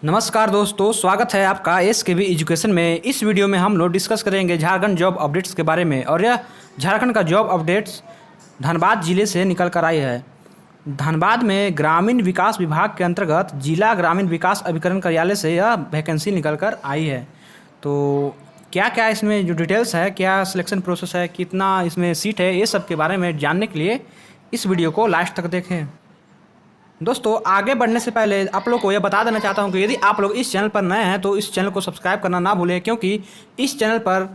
नमस्कार दोस्तों, स्वागत है आपका एसकेबी एजुकेशन में। इस वीडियो में हम लोग डिस्कस करेंगे झारखंड जॉब अपडेट्स के बारे में। और यह झारखंड का जॉब अपडेट्स धनबाद जिले से निकल कर आई है। धनबाद में ग्रामीण विकास विभाग के अंतर्गत जिला ग्रामीण विकास अभिकरण कार्यालय से यह वैकेंसी निकल कर आई है। तो क्या क्या इसमें जो डिटेल्स है, क्या सिलेक्शन प्रोसेस है, कितना इसमें सीट है, ये सब के बारे में जानने के लिए इस वीडियो को लास्ट तक देखें। दोस्तों, आगे बढ़ने से पहले आप लोग को यह बता देना चाहता हूं कि यदि आप लोग इस चैनल पर नए हैं तो इस चैनल को सब्सक्राइब करना ना भूलें, क्योंकि इस चैनल पर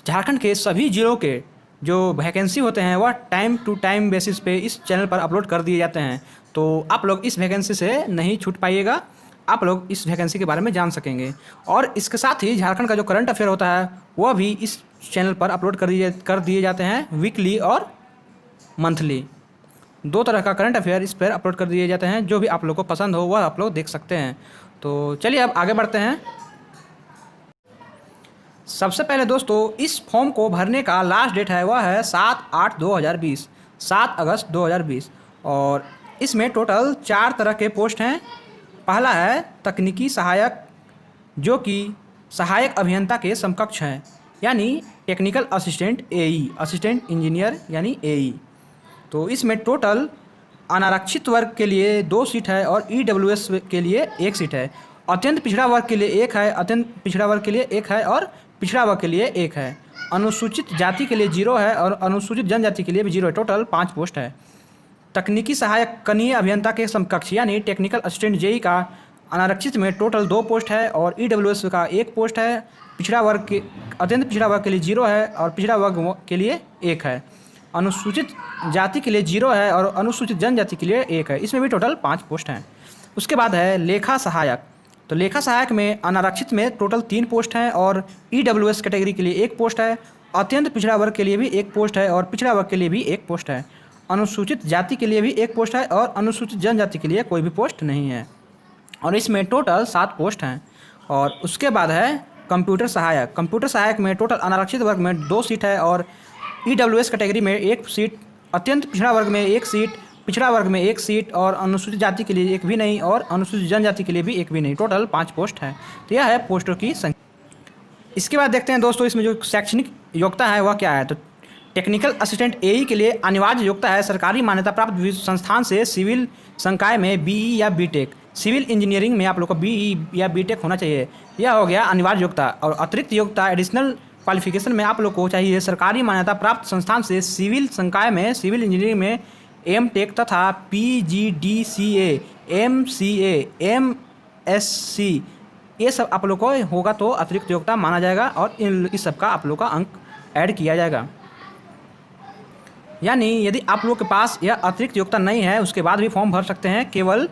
झारखंड के सभी जिलों के जो वैकेंसी होते हैं वह टाइम टू टाइम बेसिस पे इस चैनल पर अपलोड कर दिए जाते हैं। तो आप लोग इस वैकेंसी से नहीं छूट पाइएगा, आप लोग इस वैकेंसी के बारे में जान सकेंगे। और इसके साथ ही झारखंड का जो करंट अफेयर होता है वह भी इस चैनल पर अपलोड कर दिए जाते हैं, वीकली और मंथली। दो तरह का करंट अफेयर इस पर अपलोड कर दिए जाते हैं। जो भी आप लोग को पसंद हो वह आप लोग देख सकते हैं। तो चलिए अब आगे बढ़ते हैं। सबसे पहले दोस्तों, इस फॉर्म को भरने का लास्ट डेट है वह है 7/8/2020, 7 अगस्त 2020। और इसमें टोटल 4 तरह के पोस्ट हैं। पहला है तकनीकी सहायक, जो कि सहायक अभियंता के समकक्ष हैं, यानी टेक्निकल असिस्टेंट एई, असिस्टेंट इंजीनियर यानी एई। तो इसमें टोटल अनारक्षित वर्ग के लिए 2 सीट है और ईडब्ल्यूएस के लिए 1 सीट है। अत्यंत पिछड़ा वर्ग के लिए 1 है, अत्यंत पिछड़ा वर्ग के लिए 1 है और पिछड़ा वर्ग के लिए 1 है। अनुसूचित जाति के लिए 0 है और अनुसूचित जनजाति के लिए भी 0 है। टोटल 5 पोस्ट है। तकनीकी सहायक कनीय अभियंता के समकक्ष यानी टेक्निकल असिस्टेंट जेई का अनारक्षित में टोटल 2 पोस्ट है और ईडब्ल्यूएस का 1 पोस्ट है। पिछड़ा वर्ग के अत्यंत पिछड़ा वर्ग के लिए 0 है और पिछड़ा वर्ग के लिए 1 है। अनुसूचित जाति के लिए 0 है और अनुसूचित जनजाति के लिए 1 है। इसमें भी टोटल 5 पोस्ट हैं। उसके बाद है लेखा सहायक। तो लेखा सहायक में अनारक्षित में टोटल 3 पोस्ट हैं और ईडब्ल्यूएस कैटेगरी के लिए 1 पोस्ट है। अत्यंत पिछड़ा वर्ग के लिए भी 1 पोस्ट है और पिछड़ा वर्ग के लिए भी 1 पोस्ट है। अनुसूचित जाति के लिए भी 1 पोस्ट है और अनुसूचित जनजाति के लिए कोई भी पोस्ट नहीं है। और इसमें टोटल 7 पोस्ट हैं। और उसके बाद है कंप्यूटर सहायक। कंप्यूटर सहायक में टोटल अनारक्षित वर्ग में 2 सीट है और ईडब्ल्यूएस कैटेगरी में 1 सीट, अत्यंत पिछड़ा वर्ग में 1 सीट, पिछड़ा वर्ग में 1 सीट और अनुसूचित जाति के लिए 1 भी नहीं और अनुसूचित जनजाति के लिए भी 1 भी नहीं। टोटल 5 पोस्ट है। तो यह है पोस्टों की संख्या। इसके बाद देखते हैं दोस्तों, इसमें जो शैक्षणिक योग्यता है वह क्या है। तो टेक्निकल असिस्टेंट एई के लिए अनिवार्य योग्यता है सरकारी मान्यता प्राप्त संस्थान से सिविल संकाय में बीई या बीटेक। सिविल इंजीनियरिंग में आप लोग को बीई या बीटेक होना चाहिए। यह हो गया अनिवार्य योग्यता। और अतिरिक्त योग्यता एडिशनल क्वालिफिकेशन में आप लोग को चाहिए सरकारी मान्यता प्राप्त संस्थान से सिविल संकाय में सिविल इंजीनियरिंग में एमटेक तथा पीजीडीसीए, एमसीए, एमएससी, ये सब आप लोग को होगा तो अतिरिक्त योग्यता माना जाएगा और इस सब का आप लोग का अंक ऐड किया जाएगा। यानी यदि आप लोग के पास यह अतिरिक्त योग्यता नहीं है उसके बाद भी फॉर्म भर सकते हैं, केवल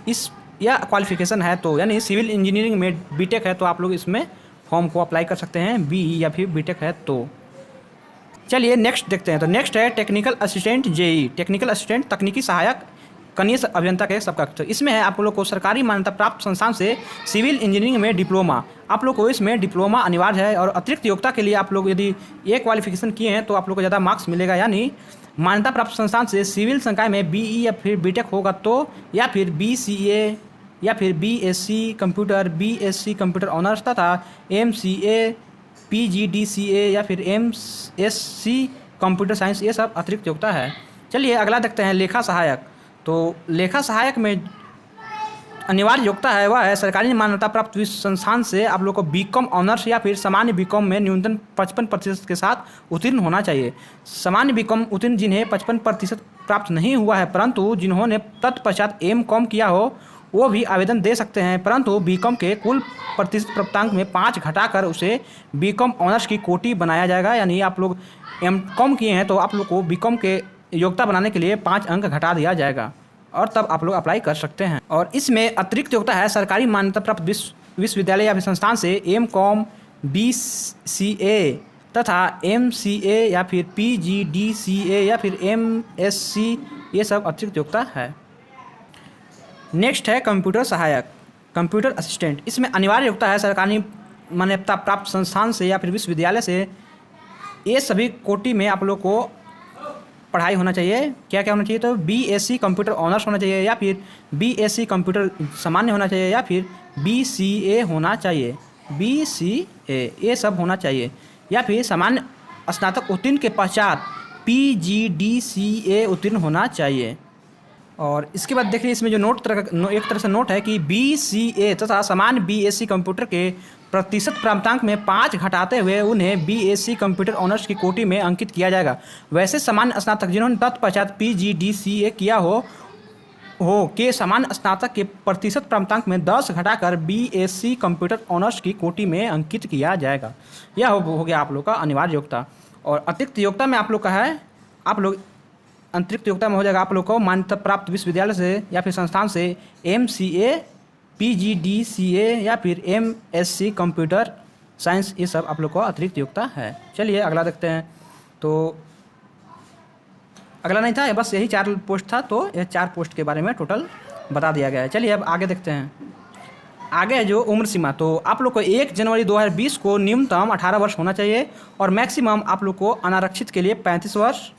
इस यह क्वालिफिकेशन है तो, यानी सिविल इंजीनियरिंग में बीटेक है तो आप लोग इसमें फॉर्म को अप्लाई कर सकते हैं, बीई या फिर बीटेक है तो। चलिए नेक्स्ट देखते हैं। तो नेक्स्ट है technical assistant JE, technical assistant तकनीकी सहायक कनीय अभियंता के सबकक्ष। इसमें है आप लोग को सरकारी मान्यता प्राप्त संस्थान से सिविल इंजीनियरिंग में डिप्लोमा, आप लोग को इसमें डिप्लोमा अनिवार्य है। और अतिरिक्त योग्यता के लिए आप लोग यदि ये क्वालिफिकेशन किए हैं तो आप लोग को ज़्यादा मार्क्स मिलेगा। यानी मान्यता प्राप्त संस्थान से सिविल संकाय में बीई या फिर बीटेक होगा तो, या फिर बीसीए या फिर BSc computer, BSc computer honours तथा एमसीए, पीजीडीसीए या फिर एमएससी कंप्यूटर साइंस, ये सब अतिरिक्त योग्यता है। चलिए अगला देखते हैं लेखा सहायक। तो लेखा सहायक में अनिवार्य योग्यता है वह है सरकारी मान्यता प्राप्त संस्थान से आप लोग को बीकॉम ऑनर्स या फिर सामान्य बीकॉम में न्यूनतम 55% के साथ उत्तीर्ण होना चाहिए। सामान्य बीकॉम उत्तीर्ण जिन्हें 55% प्राप्त नहीं हुआ है परंतु जिन्होंने तत्पश्चात एमकॉम किया हो वो भी आवेदन दे सकते हैं, परंतु बीकॉम के कुल प्रतिशत प्राप्तांक में 5 घटाकर उसे बीकॉम ऑनर्स की कोटि बनाया जाएगा। यानी आप लोग एमकॉम किए हैं तो आप लोग को बीकॉम के योग्यता बनाने के लिए 5 अंक घटा दिया जाएगा और तब आप लोग अप्लाई कर सकते हैं। और इसमें अतिरिक्त योग्यता है सरकारी मान्यता प्राप्त विश्वविद्यालय या फिर संस्थान से एमकॉम, बीसीए तथा एमसीए या फिर पीजीडीसीए या फिर एमएससी, ये सब अतिरिक्त योग्यता है। नेक्स्ट है कंप्यूटर सहायक, कंप्यूटर असिस्टेंट। इसमें अनिवार्य योग्यता है सरकारी मान्यता प्राप्त संस्थान से या फिर विश्वविद्यालय से। ये सभी कोटि में आप लोग को पढ़ाई होना चाहिए। क्या क्या होना चाहिए तो बीएससी कंप्यूटर ऑनर्स होना चाहिए या फिर बीएससी कंप्यूटर सामान्य होना चाहिए या फिर BCA होना चाहिए, BCA ये सब होना चाहिए, या फिर सामान्य स्नातक उत्तीर्ण के पश्चात PGDCA उत्तीर्ण होना चाहिए। और इसके बाद देखिए इसमें जो एक तरह से नोट है कि BCA तथा सामान्य BSc कंप्यूटर के प्रतिशत प्राप्तांक में 5 घटाते हुए उन्हें BSc कंप्यूटर ऑनर्स की कोटि में अंकित किया जाएगा। वैसे सामान्य स्नातक जिन्होंने तत्पश्चात PGDCA किया हो के सामान्य स्नातक के प्रतिशत प्राप्तांक में 10 घटाकर BSc कंप्यूटर ऑनर्स की कोटि में अंकित किया जाएगा। यह हो गया आप लोग का अनिवार्य योग्यता। और अतिरिक्त योग्यता में आप लोग का है, आप लोग अतिरिक्त योग्यता में हो जाएगा आप लोग को मान्यता प्राप्त विश्वविद्यालय से या फिर संस्थान से MCA, PGDCA या फिर MSc कंप्यूटर साइंस, ये सब आप लोग को अतिरिक्त योग्यता है। चलिए अगला देखते हैं। तो अगला नहीं था, बस यही 4 पोस्ट था, तो यह 4 पोस्ट के बारे में टोटल बता दिया गया है। चलिए अब आगे देखते हैं। आगे है जो उम्र सीमा, तो आप लोग को 1 जनवरी 2020 को न्यूनतम 18 वर्ष होना चाहिए और मैक्सिमम आप लोग को अनारक्षित के लिए 35 वर्ष,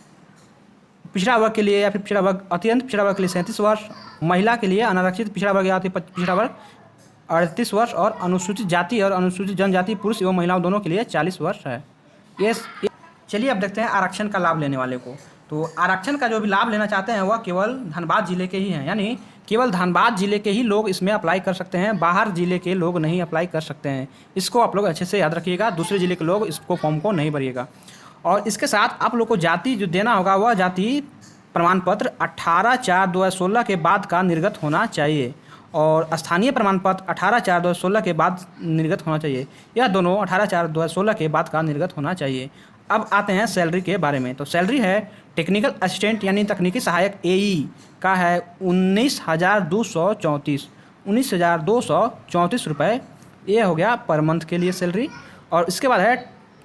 पिछड़ा वर्ग के लिए या फिर पिछड़ा वर्ग अत्यंत पिछड़ा वर्ग के लिए 37 वर्ष, महिला के लिए अनारक्षित पिछड़ा वर्ग या अति पिछड़ा वर्ग 38 वर्ष और अनुसूचित जाति और अनुसूचित जनजाति पुरुष एवं महिलाओं दोनों के लिए 40 वर्ष है। ये चलिए अब देखते हैं आरक्षण का लाभ लेने वाले को। तो आरक्षण का जो भी लाभ लेना चाहते हैं वह केवल धनबाद जिले के ही हैं, यानी केवल धनबाद जिले के ही लोग इसमें अप्लाई कर सकते हैं, बाहर जिले के लोग नहीं अप्लाई कर सकते हैं। इसको आप लोग अच्छे से याद रखिएगा, दूसरे जिले के लोग इसको फॉर्म को नहीं भरिएगा। और इसके साथ आप लोग को जाति जो देना होगा वह जाति प्रमाण पत्र 18/4/2016 के बाद का निर्गत होना चाहिए और स्थानीय प्रमाण पत्र 18/4/2016 के बाद निर्गत होना चाहिए। यह दोनों 18/4/2016 के बाद का निर्गत होना चाहिए। अब आते हैं सैलरी के बारे में। तो सैलरी है टेक्निकल असिस्टेंट यानी तकनीकी सहायक AE का है 19,234 रुपये, ये हो गया पर मंथ के लिए सैलरी। और इसके बाद है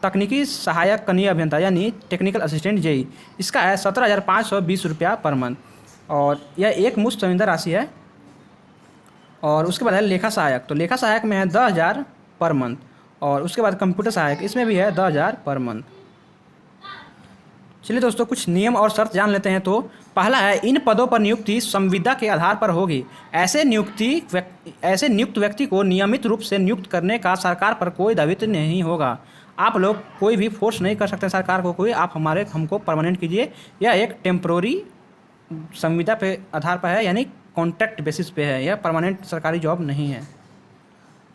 तकनीकी सहायक कनीय अभियंता यानी टेक्निकल असिस्टेंट JE, इसका है 17,520 रुपया पर मंथ और यह एक मुश्त संविदा राशि है। और उसके बाद है लेखा सहायक, तो लेखा सहायक में है 10,000 पर मंथ और उसके बाद कंप्यूटर सहायक इसमें भी है 10,000 पर मंथ। चलिए दोस्तों कुछ नियम और शर्त जान लेते हैं। तो पहला है इन पदों पर नियुक्ति संविदा के आधार पर होगी। ऐसे नियुक्त व्यक्ति को नियमित रूप से नियुक्त करने का सरकार पर कोई दायित्व नहीं होगा। आप लोग कोई भी फोर्स नहीं कर सकते सरकार को कोई, आप हमको परमानेंट कीजिए। यह एक टेम्प्रोरी संविदा पे आधार पर है, यानी कॉन्ट्रैक्ट बेसिस पे है, यह परमानेंट सरकारी जॉब नहीं है।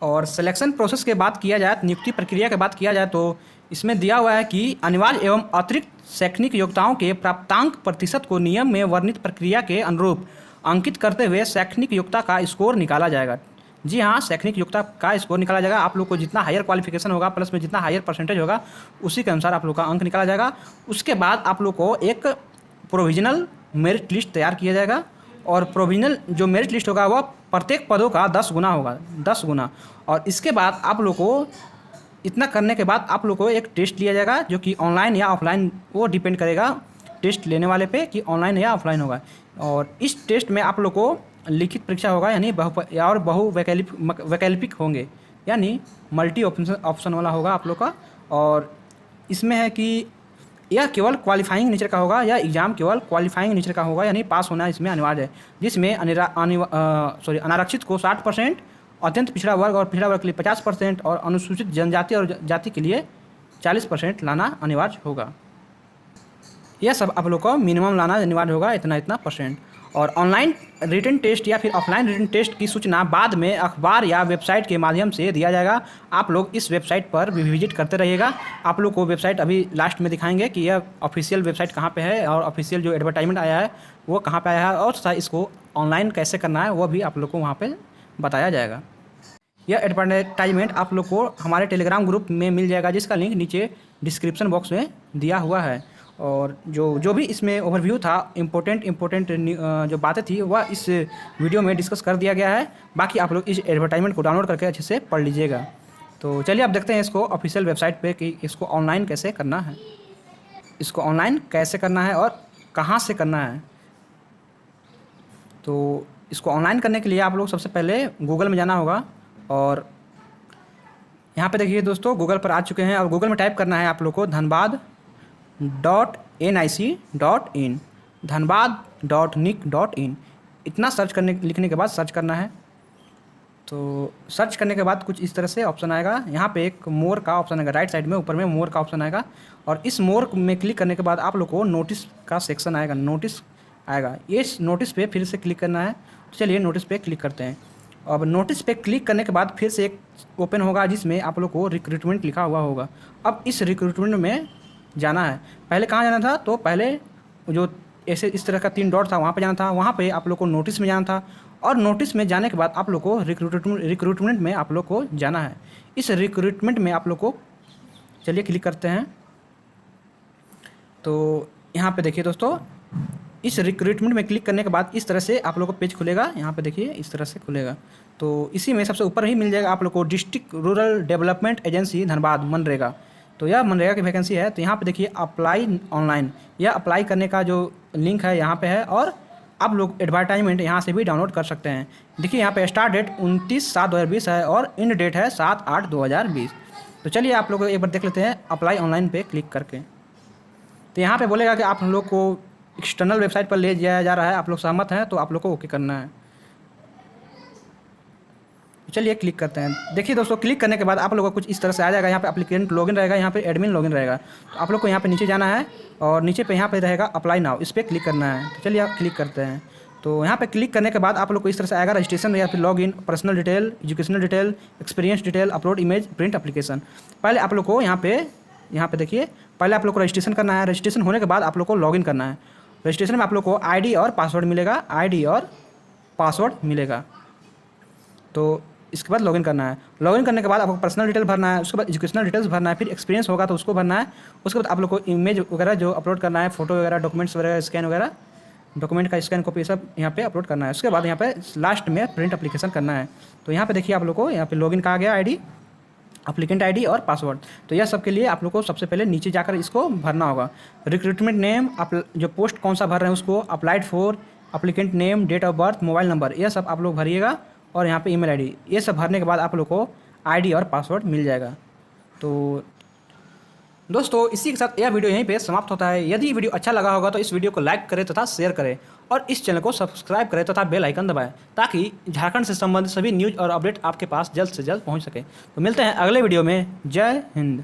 और सिलेक्शन प्रोसेस के बात किया जाए, नियुक्ति प्रक्रिया के बात किया जाए तो इसमें दिया हुआ है कि अनिवार्य एवं अतिरिक्त शैक्षणिक योग्यताओं के प्राप्तांक प्रतिशत को नियम में वर्णित प्रक्रिया के अनुरूप अंकित करते हुए शैक्षणिक योग्यता का स्कोर निकाला जाएगा। जी हाँ, शैक्षणिक योग्यता का स्कोर निकाला जाएगा। आप लोग को जितना हायर क्वालिफिकेशन होगा प्लस में जितना हायर परसेंटेज होगा उसी के अनुसार आप लोग का अंक निकाला जाएगा। उसके बाद आप लोग को एक प्रोविजनल मेरिट लिस्ट तैयार किया जाएगा और प्रोविजनल जो मेरिट लिस्ट होगा वह प्रत्येक पदों का 10 गुना होगा, 10 गुना। और इसके बाद आप लोग को इतना करने के बाद आप लोग को एक टेस्ट लिया जाएगा जो कि ऑनलाइन या ऑफलाइन, वो डिपेंड करेगा टेस्ट लेने वाले पे कि ऑनलाइन या ऑफलाइन होगा। और इस टेस्ट में आप लोग को लिखित परीक्षा होगा, यानी बहु वैकल्पिक होंगे, यानी मल्टी ऑप्शन वाला होगा आप लोग का। और इसमें है कि यह केवल क्वालिफाइंग नेचर का होगा, या एग्ज़ाम केवल क्वालिफाइंग नेचर का होगा, यानी पास होना इसमें अनिवार्य है। जिसमें अनारक्षित को 60%, अत्यंत पिछड़ा वर्ग और पिछड़ा वर्ग के लिए 50% और अनुसूचित जनजाति और जाति के लिए 40% लाना अनिवार्य होगा। यह सब आप लोग को मिनिमम लाना अनिवार्य होगा, इतना परसेंट। और ऑनलाइन रिटन टेस्ट या फिर ऑफलाइन रिटन टेस्ट की सूचना बाद में अखबार या वेबसाइट के माध्यम से दिया जाएगा। आप लोग इस वेबसाइट पर विजिट करते रहिएगा। आप लोग को वेबसाइट अभी लास्ट में दिखाएंगे कि यह ऑफिशियल वेबसाइट कहाँ पे है और ऑफिशियल जो एडवर्टाइजमेंट आया है वो कहाँ पे आया है, और इसको ऑनलाइन कैसे करना है वो भी आप लोग को वहाँ पर बताया जाएगा। यह एडवर्टाइजमेंट आप लोग को हमारे टेलीग्राम ग्रुप में मिल जाएगा, जिसका लिंक नीचे डिस्क्रिप्शन बॉक्स में दिया हुआ है। और जो भी इसमें ओवरव्यू था, इम्पोर्टेंट जो बातें थी वह इस वीडियो में डिस्कस कर दिया गया है। बाकी आप लोग इस एडवर्टाइजमेंट को डाउनलोड करके अच्छे से पढ़ लीजिएगा। तो चलिए अब देखते हैं इसको ऑफिशियल वेबसाइट पे कि इसको ऑनलाइन कैसे करना है, इसको ऑनलाइन कैसे करना है और कहाँ से करना है। तो इसको ऑनलाइन करने के लिए आप लोग सबसे पहले गूगल में जाना होगा और यहाँ पे देखिए दोस्तों गूगल पर आ चुके हैं। और गूगल में टाइप करना है आप लोग को dhanbad.nic.in, dhanbad.nic.in, इतना लिखने के बाद सर्च करना है। तो सर्च करने के बाद कुछ इस तरह से ऑप्शन आएगा। यहाँ पे एक मोर का ऑप्शन आएगा राइट साइड में, ऊपर में मोर का ऑप्शन आएगा और इस मोर में क्लिक करने के बाद आप लोग को नोटिस का सेक्शन आएगा, नोटिस आएगा। इस नोटिस पे फिर से क्लिक करना है। तो चलिए नोटिस पे क्लिक करते हैं। अब नोटिस पे क्लिक करने के बाद फिर से एक ओपन होगा जिसमें आप लोग को रिक्रूटमेंट लिखा हुआ होगा। अब इस रिक्रूटमेंट में जाना है। पहले कहाँ जाना था? तो पहले जो ऐसे इस तरह का 3 डॉट था वहाँ पे जाना था। वहाँ पे आप लोग को नोटिस में जाना था और नोटिस में जाने के बाद आप लोग को रिक्रूटमेंट में आप लोग को जाना है। इस रिक्रूटमेंट में आप लोग को चलिए क्लिक करते हैं। तो यहाँ पे देखिए दोस्तों, इस रिक्रूटमेंट में क्लिक करने के बाद इस तरह से आप लोग को पेज खुलेगा। यहाँ पे देखिए इस तरह से खुलेगा। तो इसी में सबसे ऊपर ही मिल जाएगा आप लोग को district rural development agency Dhanbad MNREGA. तो यह मनरेगा की वैकेंसी है। तो यहाँ पे देखिए अप्लाई ऑनलाइन, यह अप्लाई करने का जो लिंक है यहाँ पे है और आप लोग एडवर्टाइजमेंट यहाँ से भी डाउनलोड कर सकते हैं। देखिए यहाँ पे स्टार्ट डेट 29/7/2020 है और एंड डेट है 7/8/2020। तो चलिए आप लोग एक बार देख लेते हैं अप्लाई ऑनलाइन पे क्लिक करके। तो यहाँ पे बोलेगा कि आप लोग को एक्सटर्नल वेबसाइट पर ले जाया जा रहा है, आप लोग सहमत हैं तो आप लोग को ओके करना है। चलिए क्लिक करते हैं। देखिए दोस्तों, क्लिक करने के बाद आप लोगों को कुछ इस तरह से आ जाएगा। यहाँ पे एप्लीकेंट लॉगिन रहेगा, यहाँ पे एडमिन लॉगिन रहेगा। तो आप लोग को यहाँ पे नीचे जाना है और नीचे पे यहाँ पे रहेगा अप्लाई नाउ, इस पर क्लिक करना है। तो चलिए आप क्लिक करते हैं। तो यहाँ पे क्लिक करने के बाद आप लोग को इस तरह से आएगा रजिस्ट्रेशन या फिर login, personal detail, educational detail, experience detail, upload image, print application. पहले आप लोग को यहाँ पे देखिए, पहले आप लोग को रजिस्ट्रेशन करना है। रजिस्ट्रेशन होने के बाद आप लोग को लॉगिन करना है। रजिस्ट्रेशन में आप लोग को आईडी और पासवर्ड मिलेगा, आईडी और पासवर्ड मिलेगा। तो इसके बाद लॉगिन करना है। लॉगिन करने के बाद आपको पर्सनल डिटेल भरना है, उसके बाद एजुकेशनल डिटेल्स भरना है, फिर एक्सपीरियंस होगा तो उसको भरना है। उसके बाद आप लोग को इमेज वगैरह जो अपलोड करना है, फोटो वगैरह, डॉक्यूमेंट्स वगैरह, स्कैन वगैरह, डॉक्यूमेंट का स्कैन कॉपी सब यहाँ पे अपलोड करना है। उसके बाद यहाँ पे लास्ट में प्रिंट एप्लीकेशन करना है। तो यहाँ पे देखिए आप लोग को यहाँ पे लॉगिन का आ गया आईडी, एप्लीकेंट आईडी और पासवर्ड। तो यह सब के लिए आप लोग को सबसे पहले नीचे जाकर इसको भरना होगा। रिक्रूटमेंट नेम, आप जो पोस्ट कौन सा भर रहे हैं उसको, applied for, applicant name, date of birth, mobile number, यह सब आप लोग भरिएगा और यहाँ पे ईमेल आईडी। ये सब भरने के बाद आप लोग को आईडी और पासवर्ड मिल जाएगा। तो दोस्तों इसी के साथ यह वीडियो यहीं पे समाप्त होता है। यदि वीडियो अच्छा लगा होगा तो इस वीडियो को लाइक करें तथा शेयर करें और इस चैनल को सब्सक्राइब करें तथा बेल आइकन दबाएं ताकि झारखंड से संबंधित सभी न्यूज़ और अपडेट आपके पास जल्द से जल्द पहुंच सके। तो मिलते हैं अगले वीडियो में। जय हिंद।